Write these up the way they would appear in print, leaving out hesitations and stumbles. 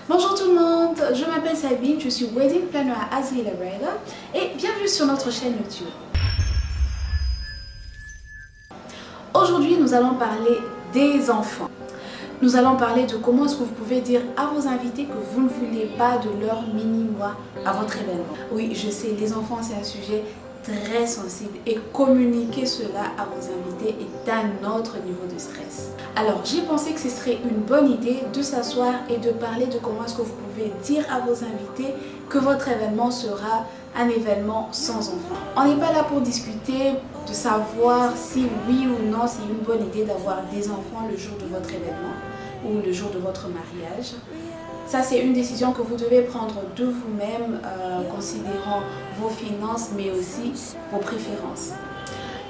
Bonjour tout le monde, je m'appelle Sabine, je suis wedding planner à Azrila Bridal et bienvenue sur notre chaîne YouTube. Aujourd'hui, nous allons parler des enfants. Nous allons parler de comment est-ce que vous pouvez dire à vos invités que vous ne voulez pas de leur mini-mois à votre événement. Oui, je sais, les enfants, c'est un sujet très sensible et communiquer cela à vos invités est un autre niveau de stress. Alors, j'ai pensé que ce serait une bonne idée de s'asseoir et de parler de comment est-ce que vous pouvez dire à vos invités que votre événement sera un événement sans enfants. On n'est pas là pour discuter de savoir si oui ou non c'est une bonne idée d'avoir des enfants le jour de votre événement ou le jour de votre mariage. Ça, c'est une décision que vous devez prendre de vous-même, considérant vos finances, mais aussi vos préférences.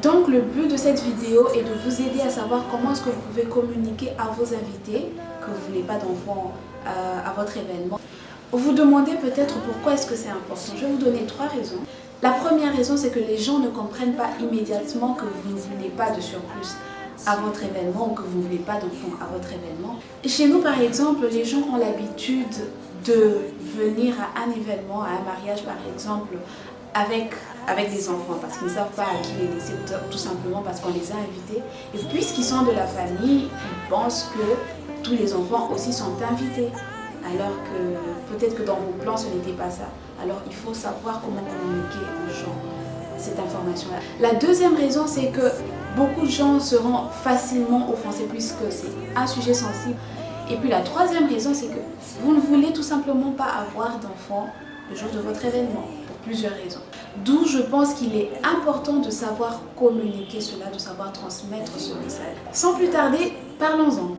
Donc, le but de cette vidéo est de vous aider à savoir comment est-ce que vous pouvez communiquer à vos invités que vous ne voulez pas d'enfants à votre événement. Vous vous demandez peut-être pourquoi est-ce que c'est important. Je vais vous donner 3 raisons. La première raison, c'est que les gens ne comprennent pas immédiatement que vous ne voulez pas de surplus à votre événement ou que vous ne voulez pas d'enfants à votre événement. Chez nous, par exemple, les gens ont l'habitude de venir à un événement, à un mariage par exemple, avec des enfants parce qu'ils ne savent pas à qui les laisser, tout simplement parce qu'on les a invités. Et puisqu'ils sont de la famille, ils pensent que tous les enfants aussi sont invités. Alors que peut-être que dans vos plans, ce n'était pas ça. Alors il faut savoir comment communiquer aux gens cette information-là. La deuxième raison, c'est que beaucoup de gens seront facilement offensés puisque c'est un sujet sensible. Et puis la troisième raison, c'est que vous ne voulez tout simplement pas avoir d'enfants le jour de votre événement, pour plusieurs raisons. D'où je pense qu'il est important de savoir communiquer cela, de savoir transmettre ce message. Sans plus tarder, parlons-en.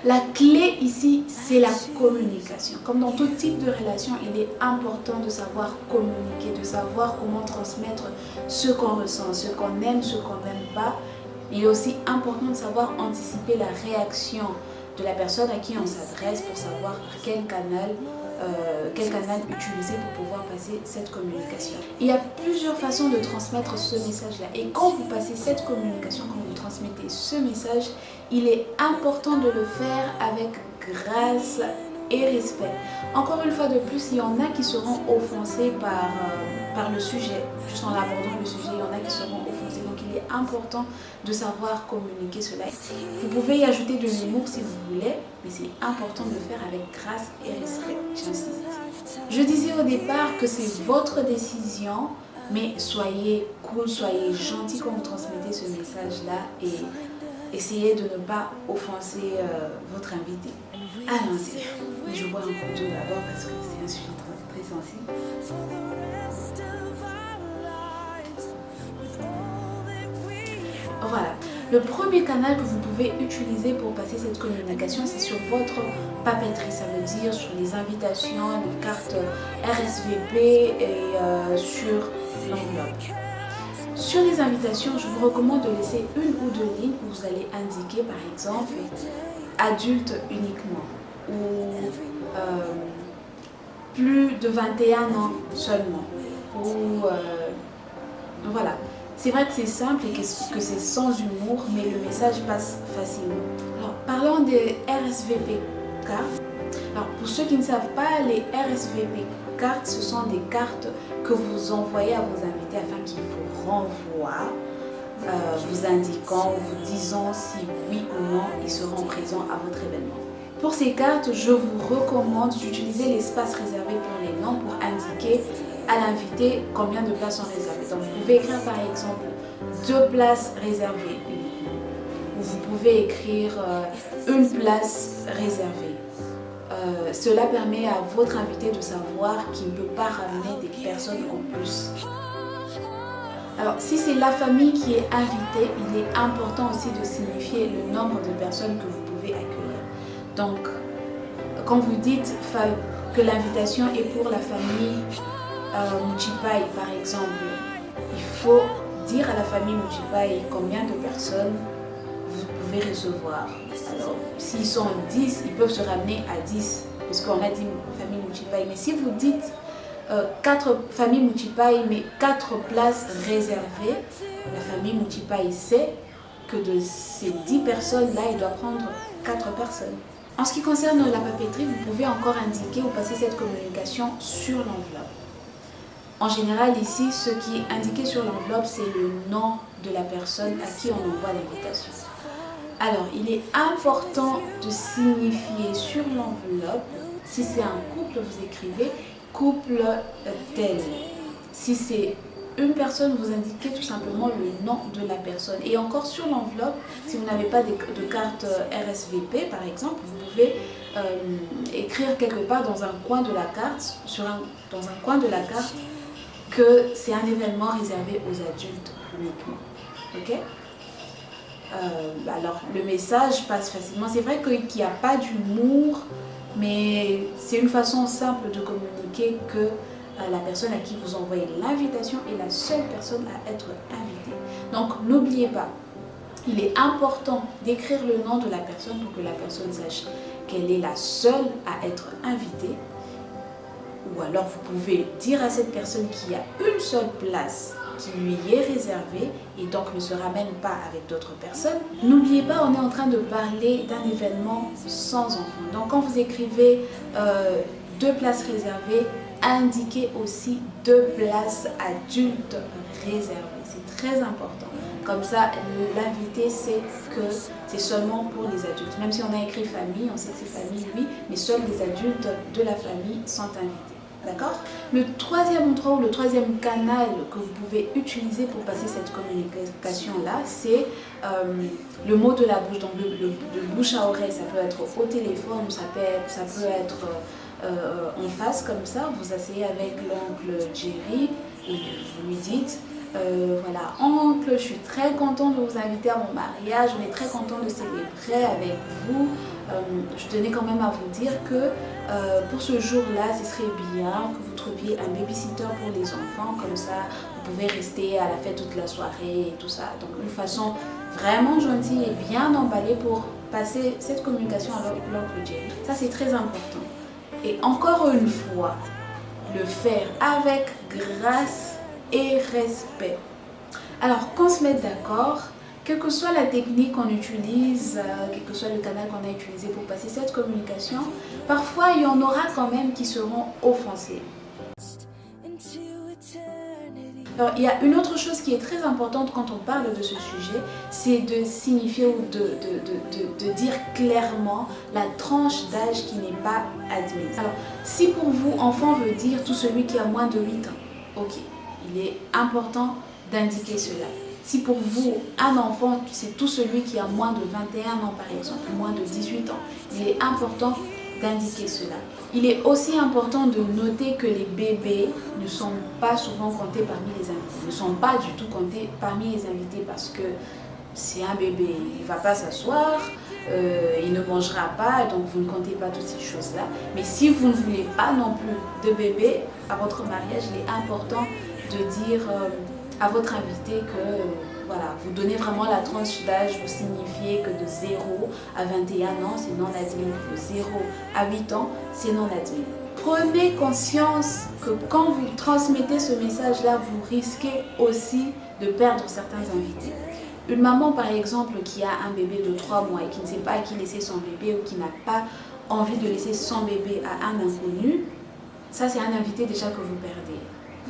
La clé ici, c'est la communication. Comme dans tout type de relation, il est important de savoir communiquer, de savoir comment transmettre ce qu'on ressent, ce qu'on aime, ce qu'on n'aime pas. Il est aussi important de savoir anticiper la réaction de la personne à qui on s'adresse pour savoir quel canal utiliser pour pouvoir passer cette communication. Il y a plusieurs façons de transmettre ce message-là. Et quand vous passez cette communication, quand vous transmettez ce message, il est important de le faire avec grâce et respect. Encore une fois de plus, il y en a qui seront offensés par le sujet. Juste en abordant le sujet, il y en a qui seront offensés. Donc il est important de savoir communiquer cela. Vous pouvez y ajouter de l'humour si vous voulez, mais c'est important de le faire avec grâce et respect. J'insiste. Je disais au départ que c'est votre décision, mais soyez cool, soyez gentil quand vous transmettez ce message-là et essayez de ne pas offenser votre invité. Allons-y. Je bois un coup d'eau d'abord parce que c'est un sujet très sensible. Voilà. Le premier canal que vous pouvez utiliser pour passer cette communication, c'est sur votre papeterie. Ça veut dire sur les invitations, les cartes RSVP et sur l'enveloppe. Sur les invitations, je vous recommande de laisser une ou deux lignes où vous allez indiquer par exemple adulte uniquement ou plus de 21 ans seulement ou voilà. C'est vrai que c'est simple et que c'est sans humour, mais le message passe facilement. Alors, parlons des RSVP cartes. Alors, pour ceux qui ne savent pas, les RSVP cartes, ce sont des cartes que vous envoyez à vos invités afin qu'ils vous renvoient, vous indiquant ou vous disant si oui ou non ils seront présents à votre événement. Pour ces cartes, je vous recommande d'utiliser l'espace réservé pour les noms pour indiquer à l'invité combien de places sont réservées. Donc vous pouvez écrire par exemple 2 places réservées ou vous pouvez écrire une place réservée. Cela permet à votre invité de savoir qu'il ne peut pas ramener des personnes en plus. Alors si c'est la famille qui est invitée, il est important aussi de signifier le nombre de personnes que vous pouvez accueillir. Donc quand vous dites que l'invitation est pour la famille Muchipai par exemple, il faut dire à la famille Muchipai combien de personnes vous pouvez recevoir. Alors s'ils sont 10, ils peuvent se ramener à 10 parce qu'on a dit famille Muchipai. Mais si vous dites 4 familles Muchipai mais 4 places réservées, la famille Muchipai sait que de ces 10 personnes-là, il doit prendre 4 personnes. En ce qui concerne la papeterie, vous pouvez encore indiquer ou passer cette communication sur l'enveloppe. En général, ici, ce qui est indiqué sur l'enveloppe, c'est le nom de la personne à qui on envoie l'invitation. Alors, il est important de signifier sur l'enveloppe, si c'est un couple, vous écrivez couple tel. Si c'est une personne, vous indiquez tout simplement le nom de la personne. Et encore sur l'enveloppe, si vous n'avez pas de carte RSVP par exemple, vous pouvez écrire quelque part dans un coin de la carte, dans un coin de la carte, que c'est un événement réservé aux adultes uniquement. Ok? Alors le message passe facilement. C'est vrai qu'il n'y a pas d'humour, mais c'est une façon simple de communiquer que la personne à qui vous envoyez l'invitation est la seule personne à être invitée. Donc n'oubliez pas, il est important d'écrire le nom de la personne pour que la personne sache qu'elle est la seule à être invitée. Ou alors vous pouvez dire à cette personne qu'il y a une seule place qui lui est réservée et donc ne se ramène pas avec d'autres personnes. N'oubliez pas, on est en train de parler d'un événement sans enfants. Donc quand vous écrivez 2 places réservées, indiquez aussi 2 places adultes réservées. C'est très important. Comme ça, l'invité sait que c'est seulement pour les adultes. Même si on a écrit famille, on sait que c'est famille, oui, mais seuls les adultes de la famille sont invités. D'accord? Le troisième endroit ou le troisième canal que vous pouvez utiliser pour passer cette communication-là, c'est le mot de la bouche. Donc le bouche à oreille, ça peut être au téléphone, ça peut être en face comme ça. Vous asseyez avec l'oncle Jerry et vous lui dites voilà, oncle, je suis très content de vous inviter à mon mariage, on est très content de célébrer avec vous. Je tenais quand même à vous dire que pour ce jour-là, ce serait bien que vous trouviez un babysitter pour les enfants, comme ça vous pouvez rester à la fête toute la soirée et tout ça. Donc une façon vraiment gentille et bien emballée pour passer cette communication avec l'oncle Jerry. Ça c'est très important. Et encore une fois, le faire avec grâce et respect. Alors qu'on se mette d'accord, quelle que soit la technique qu'on utilise, quel que soit le canal qu'on a utilisé pour passer cette communication, parfois il y en aura quand même qui seront offensés. Alors il y a une autre chose qui est très importante quand on parle de ce sujet, c'est de signifier ou de dire clairement la tranche d'âge qui n'est pas admise. Alors si pour vous enfant veut dire tout celui qui a moins de 8 ans, ok, il est important d'indiquer cela. Si pour vous, un enfant, c'est tout celui qui a moins de 21 ans par exemple, moins de 18 ans, il est important d'indiquer cela. Il est aussi important de noter que les bébés ne sont pas souvent comptés parmi les invités, ne sont pas du tout comptés parmi les invités parce que c'est un bébé, il ne va pas s'asseoir, il ne mangera pas, donc vous ne comptez pas toutes ces choses-là. Mais si vous ne voulez pas non plus de bébé à votre mariage, il est important de dire à votre invité que voilà, vous donnez vraiment la tranche d'âge, vous signifiez que de 0 à 21 ans, c'est non admis, de 0 à 8 ans, c'est non admis. Prenez conscience que quand vous transmettez ce message-là, vous risquez aussi de perdre certains invités. Une maman par exemple qui a un bébé de 3 mois et qui ne sait pas à qui laisser son bébé ou qui n'a pas envie de laisser son bébé à un inconnu, ça c'est un invité déjà que vous perdez.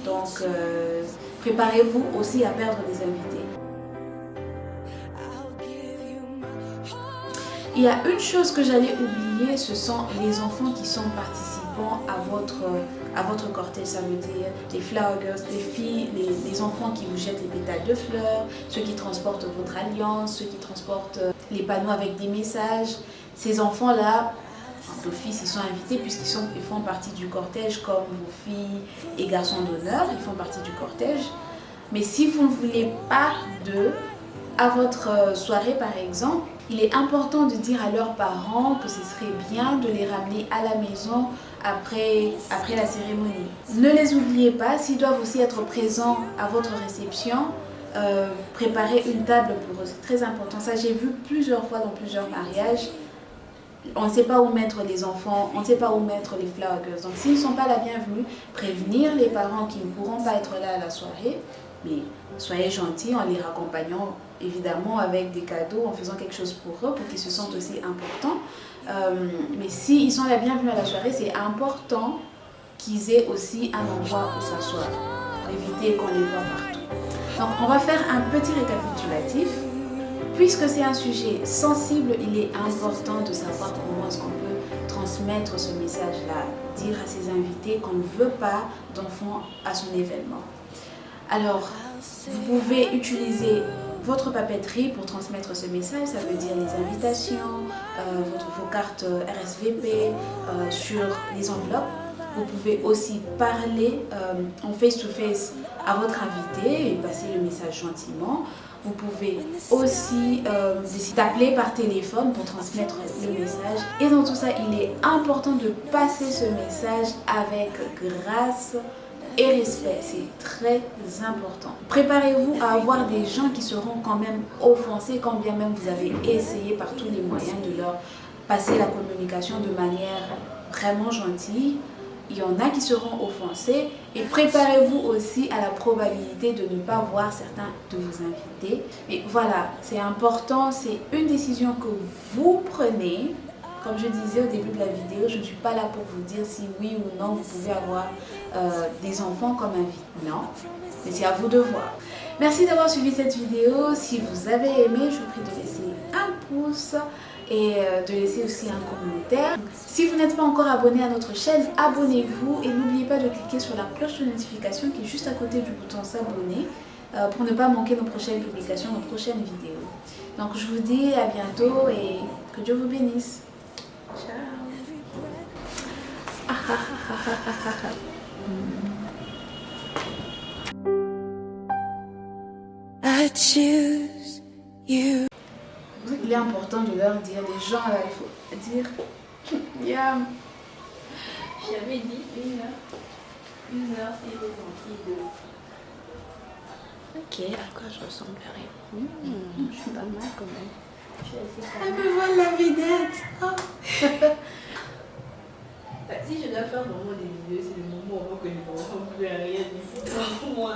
Donc préparez-vous aussi à perdre des invités. Il y a une chose que j'allais oublier, ce sont les enfants qui sont participants à votre cortège. Ça veut dire les flower girls, les filles, les enfants qui vous jettent les pétales de fleurs, ceux qui transportent votre alliance, ceux qui transportent les panneaux avec des messages. Ces enfants-là, d'office, ils sont invités puisqu'ils font partie du cortège comme vos filles et garçons d'honneur, ils font partie du cortège. Mais si vous ne voulez pas d'eux à votre soirée par exemple, il est important de dire à leurs parents que ce serait bien de les ramener à la maison après la cérémonie. Ne les oubliez pas, s'ils doivent aussi être présents à votre réception, préparez une table pour eux, c'est très important. Ça j'ai vu plusieurs fois dans plusieurs mariages. On ne sait pas où mettre les enfants, on ne sait pas où mettre les flower girls. Donc s'ils ne sont pas la bienvenue, prévenir les parents qui ne pourront pas être là à la soirée, mais soyez gentils en les raccompagnant évidemment avec des cadeaux, en faisant quelque chose pour eux, pour qu'ils se sentent aussi importants. Mais s'ils sont la bienvenue à la soirée, c'est important qu'ils aient aussi un endroit où s'asseoir, pour éviter qu'on les voit partout. Donc on va faire un petit récapitulatif. Puisque c'est un sujet sensible, il est important de savoir comment est-ce qu'on peut transmettre ce message-là, dire à ses invités qu'on ne veut pas d'enfants à son événement. Alors, vous pouvez utiliser votre papeterie pour transmettre ce message, ça veut dire les invitations, vos cartes RSVP sur les enveloppes. Vous pouvez aussi parler en face-to-face à votre invité et passer le message gentiment. Vous pouvez aussi décider d'appeler par téléphone pour transmettre le message. Et dans tout ça, il est important de passer ce message avec grâce et respect. C'est très important. Préparez-vous à avoir des gens qui seront quand même offensés, quand bien même vous avez essayé par tous les moyens de leur passer la communication de manière vraiment gentille. Il y en a qui seront offensés et préparez-vous aussi à la probabilité de ne pas voir certains de vos invités. Mais voilà, c'est important, c'est une décision que vous prenez. Comme je disais au début de la vidéo, je ne suis pas là pour vous dire si oui ou non vous pouvez avoir des enfants comme invités. Non, mais c'est à vous de voir. Merci d'avoir suivi cette vidéo. Si vous avez aimé, je vous prie de laisser un pouce et de laisser aussi un commentaire. Si vous n'êtes pas encore abonné à notre chaîne, abonnez-vous et n'oubliez pas de cliquer sur la cloche de notification qui est juste à côté du bouton s'abonner pour ne pas manquer nos prochaines publications, nos prochaines vidéos. Donc je vous dis à bientôt et que Dieu vous bénisse. Ciao. I choose you. Il est important de leur dire, les gens là, il faut dire Yam. J'avais dit 1 heure et des lentilles de. Ok, à quoi je ressemblerais? Je suis pas mal quand même. Je suis assez Ah me voilà la vedette. Oh. Si je dois faire vraiment des vidéos, c'est le moment où on voit que je ne ressemble plus à rien d'ici pour moi.